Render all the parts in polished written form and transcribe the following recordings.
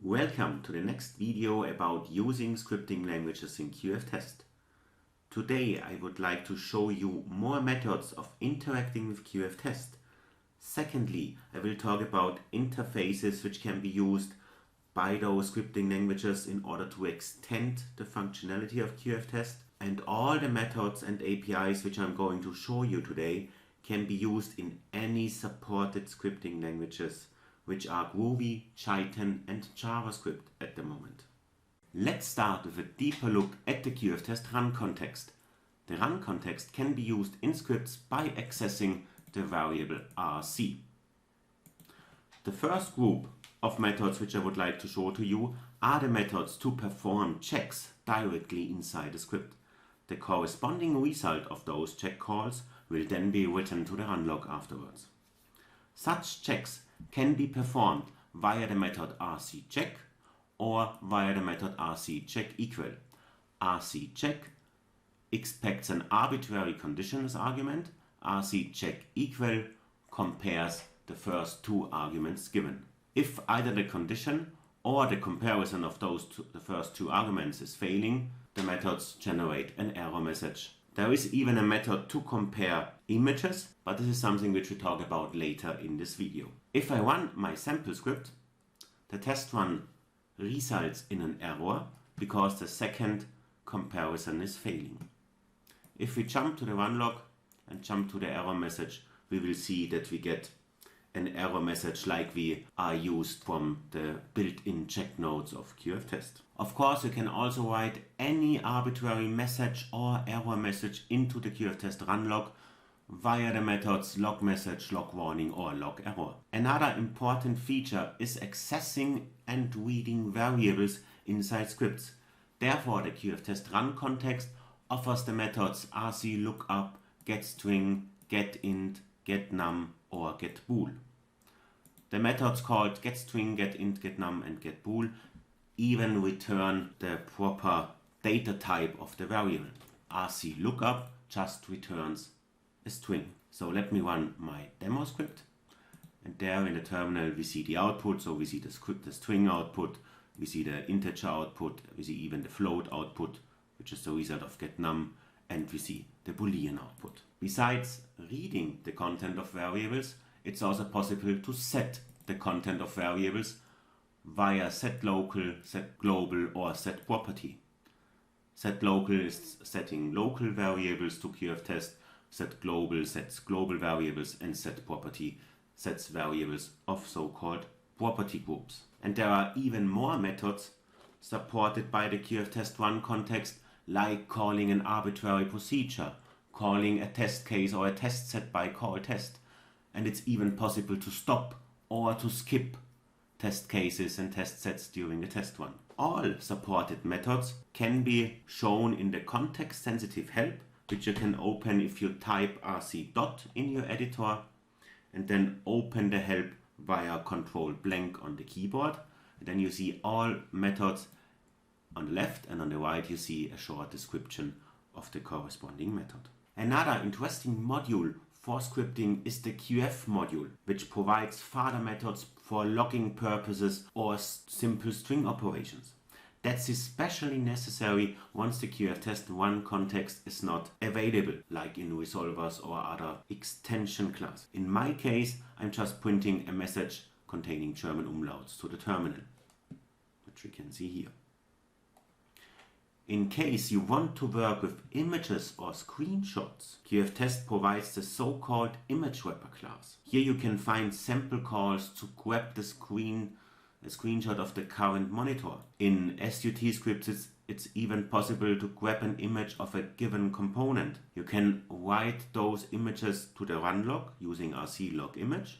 Welcome to the next video about using scripting languages in QFTest. Today I would like to show you more methods of interacting with QFTest. Secondly, I will talk about interfaces which can be used by those scripting languages in order to extend the functionality of QFTest. And all the methods and APIs which I'm going to show you today can be used in any supported scripting languages, which are Groovy, Python and JavaScript at the moment. Let's start with a deeper look at the QFTest RunContext. The RunContext can be used in scripts by accessing the variable RC. The first group of methods which I would like to show to you are the methods to perform checks directly inside the script. The corresponding result of those check calls will then be written to the run log afterwards. Such checks can be performed via the method RCCheck or via the method RCCheckEqual. RCCheck expects an arbitrary condition as argument. RCCheckEqual compares the first two arguments given. If either the condition or the comparison of the first two arguments is failing, the methods generate an error message. There is even a method to compare images, but this is something which we talk about later in this video. If I run my sample script, the test run results in an error because the second comparison is failing. If we jump to the run log and jump to the error message, we will see that we get an error message like we are used from the built-in check nodes of QFTest. Of course, you can also write any arbitrary message or error message into the QFTest run log via the methods logMessage, logWarning or logError. Another important feature is accessing and reading variables inside scripts. Therefore, the QFTest RunContext offers the methods RCLookup, getString, getInt, getNum or getBool. The methods called getString, getInt, getNum and getBool even return the proper data type of the variable. RCLookup just returns a string. So let me run my demo script, and there in the terminal we see the output. So we see the string output, we see the integer output, we see even the float output, which is the result of getNum, and we see the Boolean output. Besides reading the content of variables, it's also possible to set the content of variables via setLocal, setGlobal or setProperty. SetLocal is setting local variables to QFTest, setGlobal sets global variables, and setProperty sets variables of so-called property groups. And there are even more methods supported by the QFTest RunContext, like calling an arbitrary procedure, calling a test case or a test set by call test. And it's even possible to stop or to skip test cases and test sets during the test run. All supported methods can be shown in the context-sensitive help, which you can open if you type rc dot in your editor and then open the help via Control blank on the keyboard. And then you see all methods on the left, and on the right you see a short description of the corresponding method. Another interesting module for scripting is the QF module, which provides further methods for logging purposes or simple string operations. That's especially necessary once the QFTest RunContext is not available, like in resolvers or other extension class. In my case, I'm just printing a message containing German umlauts to the terminal, which we can see here. In case you want to work with images or screenshots, QFTest provides the so-called ImageWrapper class. Here you can find sample calls to grab a screenshot of the current monitor. In SUT scripts, it's even possible to grab an image of a given component. You can write those images to the run log using rclogImage,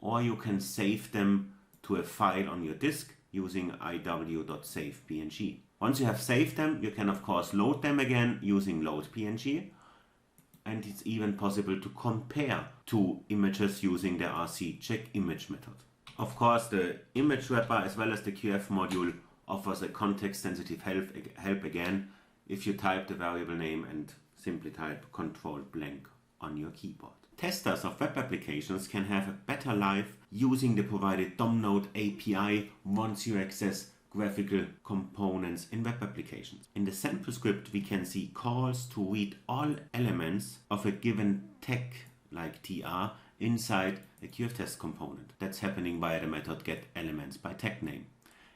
or you can save them to a file on your disk using iw.savepng. Once you have saved them, you can of course load them again using loadpng, and it's even possible to compare two images using the RCCheckImage method. Of course, the ImageWrapper as well as the QF module offers a context-sensitive help again if you type the variable name and simply type Control blank on your keyboard. Testers of web applications can have a better life using the provided DOM node API once you access graphical components in web applications. In the sample script, we can see calls to read all elements of a given tag like tr inside a QFTest component. That's happening via the method getElementsByTagName.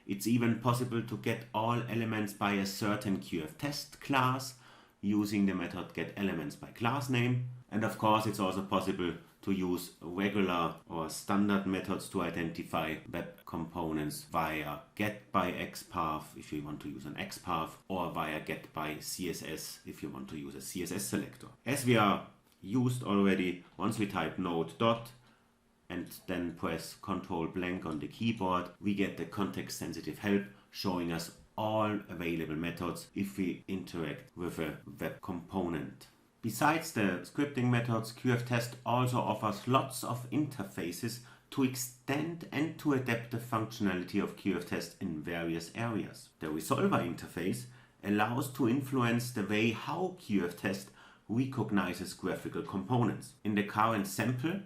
It's even possible to get all elements by a certain QFTest class using the method getElementsByClassName. And of course, it's also possible to use regular or standard methods to identify web components via getByXpath if you want to use an XPath, or via getByCSS if you want to use a CSS selector. As we are used already, once we type node dot and then press Ctrl blank on the keyboard, we get the context sensitive help showing us all available methods if we interact with a web component. Besides the scripting methods, QFTest also offers lots of interfaces to extend and to adapt the functionality of QFTest in various areas. The Resolver interface allows to influence the way how QFTest recognizes graphical components. In the current sample,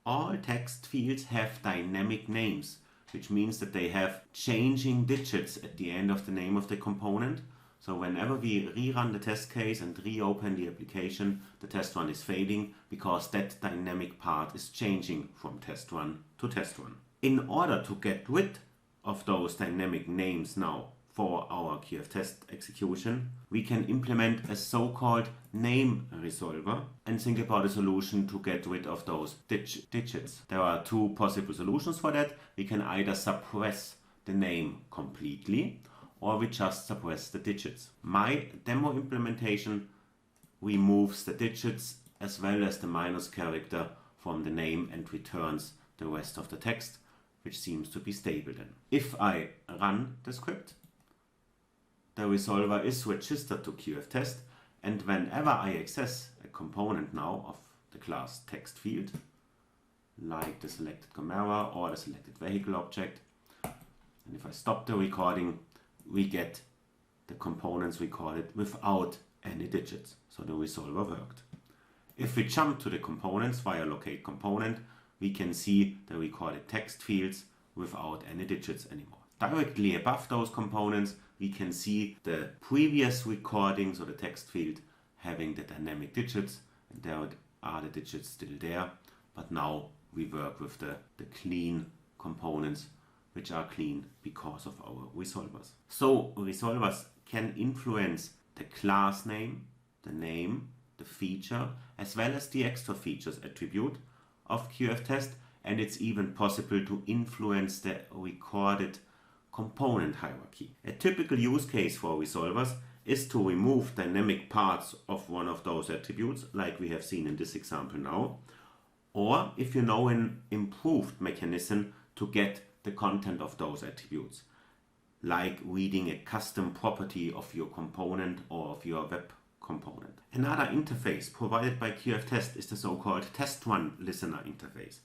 all text fields have dynamic names, which means that they have changing digits at the end of the name of the component. So whenever we rerun the test case and reopen the application, the test run is failing because that dynamic part is changing from test run to test run. In order to get rid of those dynamic names now for our QFTest execution, we can implement a so-called name resolver and think about a solution to get rid of those digits. There are two possible solutions for that. We can either suppress the name completely, or we just suppress the digits. My demo implementation removes the digits as well as the minus character from the name and returns the rest of the text, which seems to be stable then. If I run the script, the resolver is registered to QFTest, and whenever I access a component now of the class text field, like the selected camera or the selected vehicle object, and if I stop the recording, we get the components recorded without any digits. So the resolver worked. If we jump to the components via locate component, we can see the recorded text fields without any digits anymore. Directly above those components, we can see the previous recording, so the text field having the dynamic digits, and there are the digits still there, but now we work with the clean components, which are clean because of our resolvers. So resolvers can influence the class name, the feature, as well as the extra features attribute of QFTest, and it's even possible to influence the recorded component hierarchy. A typical use case for resolvers is to remove dynamic parts of one of those attributes, like we have seen in this example now, or if you know an improved mechanism to get the content of those attributes, like reading a custom property of your component or of your web component. Another interface provided by QFTest is the so-called TestRunListener interface.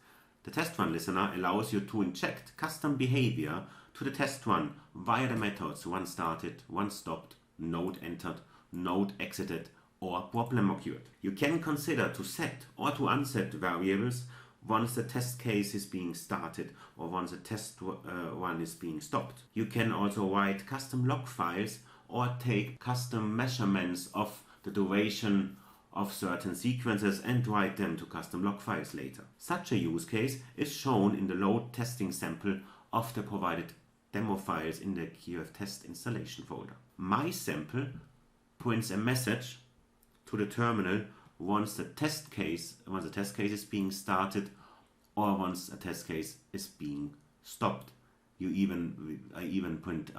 The TestRunListener allows you to inject custom behavior to the test run via the methods onceStarted, onceStopped, node entered, node exited, or problem occurred. You can consider to set or to unset variables once the test case is being started or once a test run is being stopped. You can also write custom log files or take custom measurements of the duration of certain sequences and write them to custom log files later. Such a use case is shown in the load testing sample of the provided demo files in the QFTest installation folder. My sample prints a message to the terminal once the test case is being started or once a test case is being stopped. I even print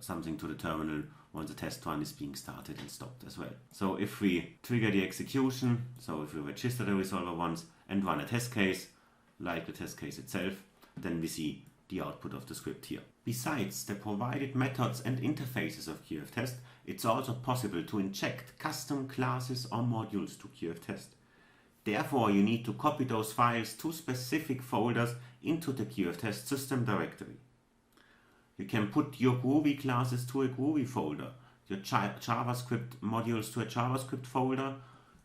something to the terminal once a test run is being started and stopped as well. So if we trigger the execution, so if we register the resolver once and run a test case, like the test case itself, then we see the output of the script here. Besides the provided methods and interfaces of QFTest, it's also possible to inject custom classes or modules to QFTest. Therefore, you need to copy those files to specific folders into the QFTest system directory. You can put your Groovy classes to a Groovy folder, your JavaScript modules to a JavaScript folder,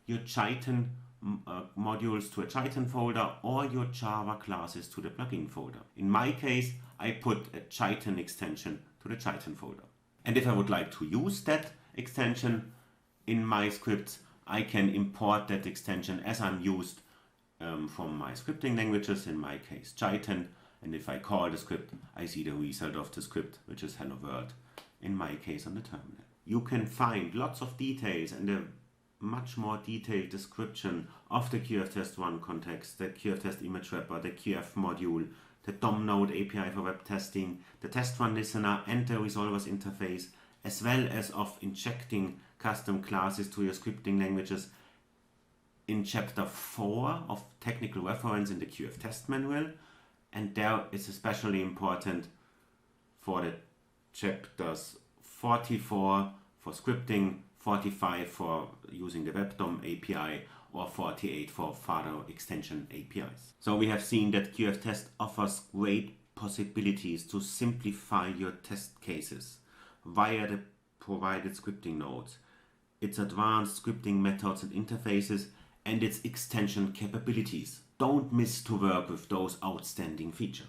your Jython modules to a Jython folder or your Java classes to the plugin folder. In my case, I put a Jython extension to the Jython folder. And if I would like to use that extension in my scripts, I can import that extension as I'm used from my scripting languages, in my case Jython, and if I call the script, I see the result of the script, which is hello world, in my case on the terminal. You can find lots of details and a much more detailed description of the QFTest RunContext, the QFTest ImageWrapper, the QF module, the DOM node API for web testing, the TestRunListener and the resolvers interface, as well as of injecting custom classes to your scripting languages in chapter 4 of technical reference in the QFTest manual. And there is especially important for the chapters 44 for scripting, 45 for using the WebDOM API, or 48 for further extension APIs. So we have seen that QFTest offers great possibilities to simplify your test cases via the provided scripting nodes, its advanced scripting methods and interfaces, and its extension capabilities. Don't miss to work with those outstanding features.